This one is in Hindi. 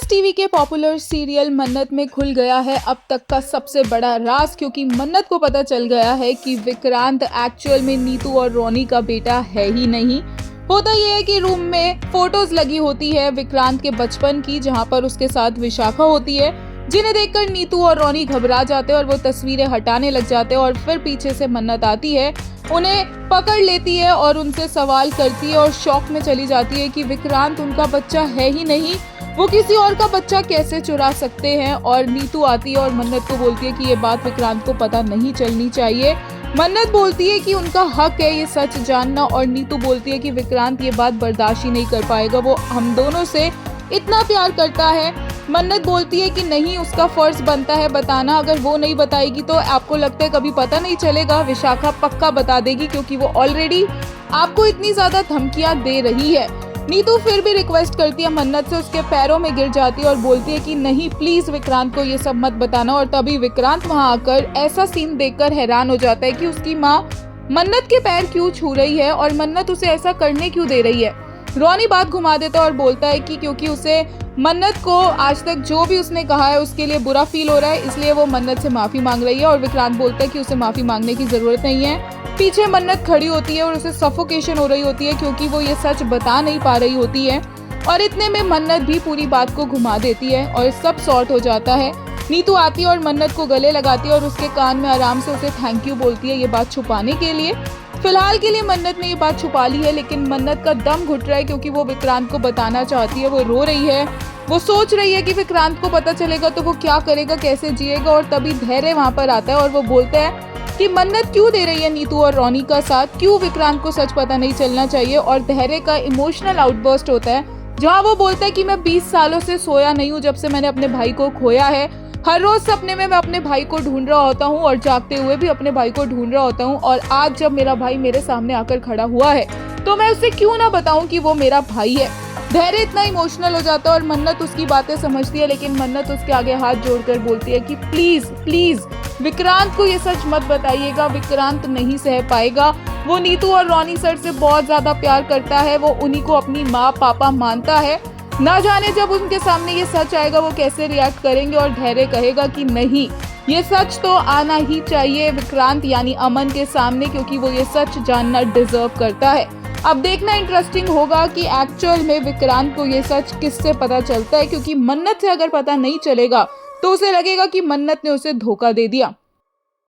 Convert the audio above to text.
फ्लवर्स टीवी के पॉपुलर सीरियल मन्नत में खुल गया है अब तक का सबसे बड़ा राज, क्योंकि मन्नत को पता चल गया है कि विक्रांत एक्चुअल में नीतू और रोनी का बेटा है ही नहीं। होता यह है कि रूम में फोटोज लगी होती है विक्रांत के बचपन की, जहां पर उसके साथ विशाखा होती है, जिन्हें देखकर नीतू और रोनी घबरा जाते हैं और वो तस्वीरें हटाने लग जाते हैं। और फिर पीछे से मन्नत आती है, उन्हें पकड़ लेती है और उनसे सवाल करती है और शॉक में चली जाती है कि विक्रांत उनका बच्चा है ही नहीं, वो किसी और का बच्चा कैसे चुरा सकते हैं। और नीतू आती है और मन्नत को बोलती है कि ये बात विक्रांत को पता नहीं चलनी चाहिए। मन्नत बोलती है कि उनका हक है ये सच जानना, और नीतू बोलती है कि विक्रांत ये बात बर्दाश्त ही नहीं कर पाएगा, वो हम दोनों से इतना प्यार करता है। मन्नत बोलती है कि नहीं, उसका फर्ज बनता है बताना, अगर वो नहीं बताएगी तो आपको लगता है कभी पता नहीं चलेगा। विशाखा पक्का बता देगी क्योंकि वो ऑलरेडी आपको इतनी ज्यादा धमकियां दे रही है। नीतू फिर भी रिक्वेस्ट करती है मन्नत से, उसके पैरों में गिर जाती है और बोलती है कि नहीं प्लीज विक्रांत को ये सब मत बताना। और तभी विक्रांत वहां आकर ऐसा सीन देखकर हैरान हो जाता है कि उसकी माँ मन्नत के पैर क्यों छू रही है और मन्नत उसे ऐसा करने क्यों दे रही है। रोनी बात घुमा देता है और बोलता है कि क्योंकि उसे मन्नत को आज तक जो भी उसने कहा है उसके लिए बुरा फील हो रहा है, इसलिए वो मन्नत से माफी मांग रही है। और विक्रांत बोलता है कि उसे माफी मांगने की जरूरत नहीं है। पीछे मन्नत खड़ी होती है और उसे सफोकेशन हो रही होती है क्योंकि वो ये सच बता नहीं पा रही होती है। और इतने में मन्नत भी पूरी बात को घुमा देती है और सब सॉर्ट हो जाता है। नीतू आती है और मन्नत को गले लगाती है और उसके कान में आराम से उसे थैंक यू बोलती है, ये बात छुपाने के लिए। फिलहाल के लिए मन्नत ने ये बात छुपा ली है, लेकिन मन्नत का दम घुट रहा है क्योंकि वो विक्रांत को बताना चाहती है। वो रो रही है, वो सोच रही है कि विक्रांत को पता चलेगा तो वो क्या करेगा, कैसे जिएगा। और तभी धैर्य वहां पर आता है और वो बोलता है कि मन्नत क्यों दे रही है नीतू और रोनी का साथ, क्यों विक्रांत को सच पता नहीं चलना चाहिए। और धैर्य का इमोशनल आउटबर्स्ट होता है जहाँ वो बोलता है कि मैं 20 सालों से सोया नहीं हूँ जब से मैंने अपने भाई को खोया है। हर रोज सपने में मैं अपने भाई को ढूंढ रहा होता हूँ और जागते हुए भी अपने भाई को ढूंढ रहा होता हूँ। और आज जब मेरा भाई मेरे सामने आकर खड़ा हुआ है तो मैं उसे क्यों ना बताऊं कि वो मेरा भाई है। धैर्य इतना इमोशनल हो जाता है और मन्नत उसकी बातें समझती है, लेकिन मन्नत उसके आगे हाथ जोड़कर बोलती है कि प्लीज प्लीज विक्रांत को ये सच मत बताइएगा, विक्रांत नहीं सह पाएगा। वो नीतू और रोनी सर से बहुत ज्यादा प्यार करता है, वो उन्हीं को अपनी माँ पापा मानता है। ना जाने जब उनके सामने ये सच आएगा वो कैसे रिएक्ट करेंगे। और धैर्य कहेगा कि नहीं, ये सच तो आना ही चाहिए विक्रांत यानी अमन के सामने, क्योंकि वो ये सच जानना डिजर्व करता है। अब देखना इंटरेस्टिंग होगा कि एक्चुअल में विक्रांत को ये सच किससे पता चलता है, क्योंकि मन्नत से अगर पता नहीं चलेगा तो उसे लगेगा कि मन्नत ने उसे धोखा दे दिया।